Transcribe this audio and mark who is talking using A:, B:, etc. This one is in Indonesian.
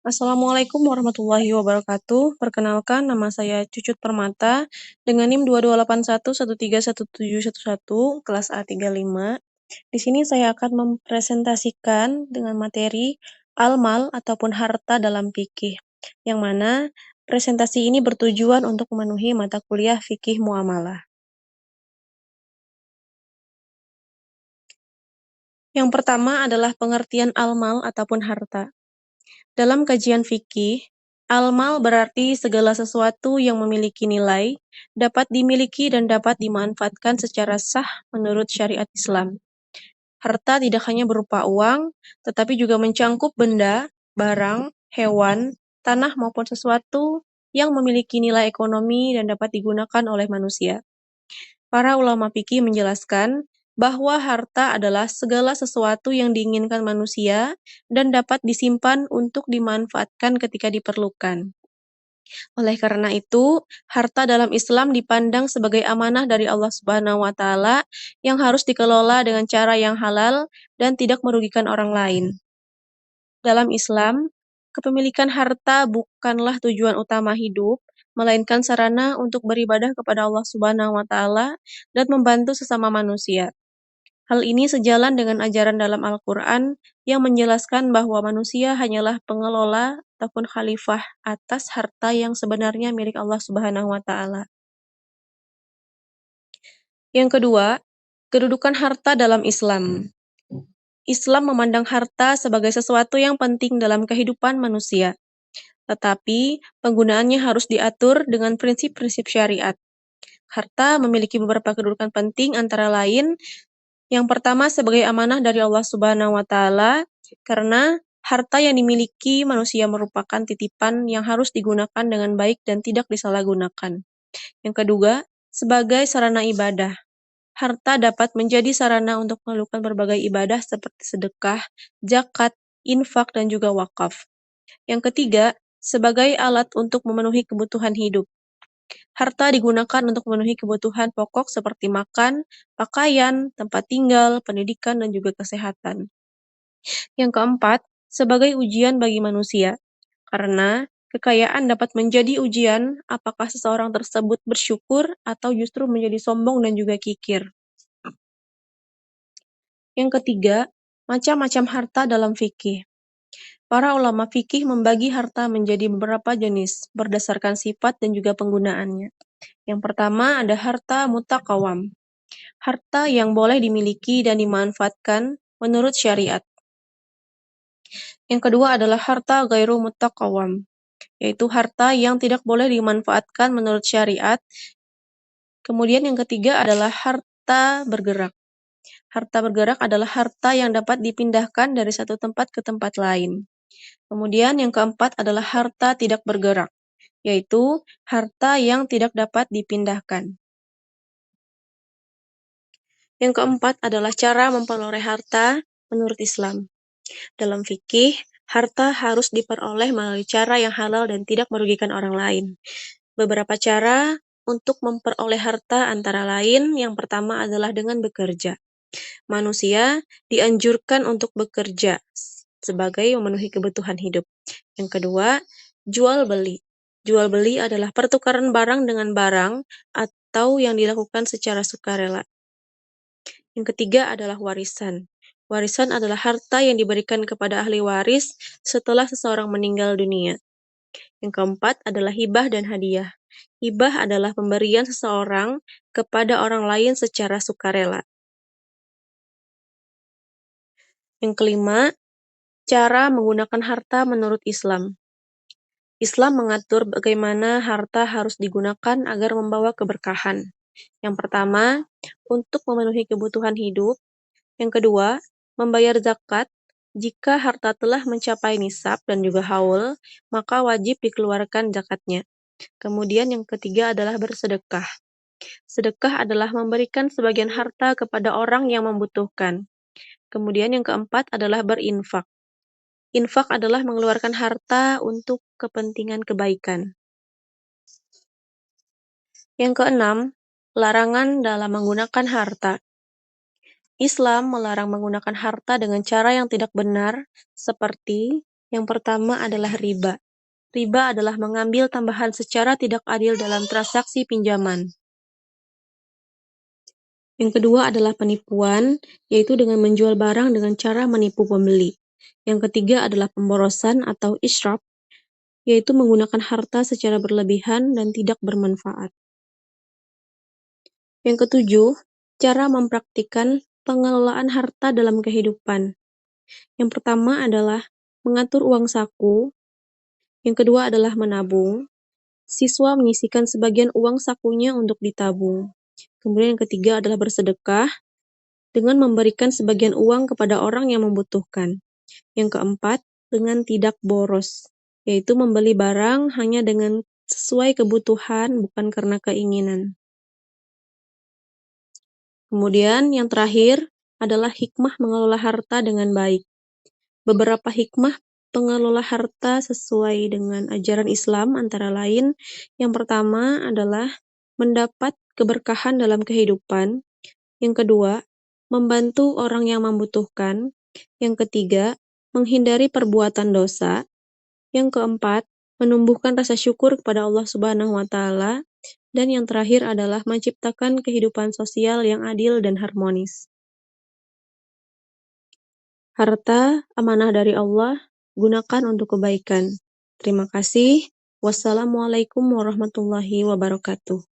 A: Assalamualaikum warahmatullahi wabarakatuh. Perkenalkan, nama saya Cucut Permata dengan NIM 2281131711 kelas A35. Di sini saya akan mempresentasikan dengan materi al-mal ataupun harta dalam fikih, yang mana presentasi ini bertujuan untuk memenuhi mata kuliah fikih muamalah. Yang pertama adalah pengertian al-mal ataupun harta. Dalam kajian fikih, al-mal berarti segala sesuatu yang memiliki nilai, dapat dimiliki dan dapat dimanfaatkan secara sah menurut syariat Islam. Harta tidak hanya berupa uang, tetapi juga mencangkup benda, barang, hewan, tanah maupun sesuatu yang memiliki nilai ekonomi dan dapat digunakan oleh manusia. Para ulama fikih menjelaskan bahwa harta adalah segala sesuatu yang diinginkan manusia dan dapat disimpan untuk dimanfaatkan ketika diperlukan. Oleh karena itu, harta dalam Islam dipandang sebagai amanah dari Allah Subhanahu wa taala yang harus dikelola dengan cara yang halal dan tidak merugikan orang lain. Dalam Islam, kepemilikan harta bukanlah tujuan utama hidup, melainkan sarana untuk beribadah kepada Allah Subhanahu wa taala dan membantu sesama manusia. Hal ini sejalan dengan ajaran dalam Al-Quran yang menjelaskan bahwa manusia hanyalah pengelola ataupun khalifah atas harta yang sebenarnya milik Allah Subhanahu wa taala. Yang kedua, kedudukan harta dalam Islam. Islam memandang harta sebagai sesuatu yang penting dalam kehidupan manusia, tetapi penggunaannya harus diatur dengan prinsip-prinsip syariat. Harta memiliki beberapa kedudukan penting antara lain. Yang pertama sebagai amanah dari Allah Subhanahu wa taala, karena harta yang dimiliki manusia merupakan titipan yang harus digunakan dengan baik dan tidak disalahgunakan. Yang kedua, sebagai sarana ibadah. Harta dapat menjadi sarana untuk melakukan berbagai ibadah seperti sedekah, zakat, infak, dan juga wakaf. Yang ketiga, sebagai alat untuk memenuhi kebutuhan hidup. Harta digunakan untuk memenuhi kebutuhan pokok seperti makan, pakaian, tempat tinggal, pendidikan, dan juga kesehatan. Yang keempat, sebagai ujian bagi manusia. Karena kekayaan dapat menjadi ujian apakah seseorang tersebut bersyukur atau justru menjadi sombong dan juga kikir. Yang ketiga, macam-macam harta dalam fikih. Para ulama fikih membagi harta menjadi beberapa jenis berdasarkan sifat dan juga penggunaannya. Yang pertama ada harta mutakawam. Harta yang boleh dimiliki dan dimanfaatkan menurut syariat. Yang kedua adalah harta ghairu mutakawam, yaitu harta yang tidak boleh dimanfaatkan menurut syariat. Kemudian yang ketiga adalah harta bergerak. Harta bergerak adalah harta yang dapat dipindahkan dari satu tempat ke tempat lain. Kemudian yang keempat adalah harta tidak bergerak, yaitu harta yang tidak dapat dipindahkan. Yang keempat adalah cara memperoleh harta menurut Islam. Dalam fikih, harta harus diperoleh melalui cara yang halal dan tidak merugikan orang lain. Beberapa cara untuk memperoleh harta antara lain, yang pertama adalah dengan bekerja. Manusia dianjurkan untuk bekerja sebagai memenuhi kebutuhan hidup. Yang kedua, jual beli. Jual beli adalah pertukaran barang dengan barang atau yang dilakukan secara sukarela. Yang ketiga adalah warisan. Warisan adalah harta yang diberikan kepada ahli waris setelah seseorang meninggal dunia. Yang keempat adalah hibah dan hadiah. Hibah adalah pemberian seseorang kepada orang lain secara sukarela. Yang kelima, cara menggunakan harta menurut Islam. Islam mengatur bagaimana harta harus digunakan agar membawa keberkahan. Yang pertama, untuk memenuhi kebutuhan hidup. Yang kedua, membayar zakat. Jika harta telah mencapai nisab dan juga haul, maka wajib dikeluarkan zakatnya. Kemudian yang ketiga adalah bersedekah. Sedekah adalah memberikan sebagian harta kepada orang yang membutuhkan. Kemudian yang keempat adalah berinfak. Infak adalah mengeluarkan harta untuk kepentingan kebaikan. Yang keenam, larangan dalam menggunakan harta. Islam melarang menggunakan harta dengan cara yang tidak benar, seperti Yang pertama adalah riba. Riba adalah mengambil tambahan secara tidak adil dalam transaksi pinjaman. Yang kedua adalah penipuan, yaitu dengan menjual barang dengan cara menipu pembeli. Yang ketiga adalah pemborosan atau israf, yaitu menggunakan harta secara berlebihan dan tidak bermanfaat. Yang ketujuh, cara mempraktikkan pengelolaan harta dalam kehidupan. Yang pertama adalah mengatur uang saku, yang kedua adalah menabung. Siswa menyisihkan sebagian uang sakunya untuk ditabung. Kemudian yang ketiga adalah bersedekah dengan memberikan sebagian uang kepada orang yang membutuhkan. Yang keempat, dengan tidak boros, yaitu membeli barang hanya dengan sesuai kebutuhan, bukan karena keinginan. Kemudian yang terakhir adalah hikmah mengelola harta dengan baik. Beberapa hikmah pengelola harta sesuai dengan ajaran Islam antara lain, yang pertama adalah mendapat keberkahan dalam kehidupan, yang kedua, membantu orang yang membutuhkan, yang ketiga, menghindari perbuatan dosa, yang keempat, menumbuhkan rasa syukur kepada Allah Subhanahu wa Ta'ala, dan yang terakhir adalah menciptakan kehidupan sosial yang adil dan harmonis. Harta amanah dari Allah, gunakan untuk kebaikan. Terima kasih. Wassalamualaikum warahmatullahi wabarakatuh.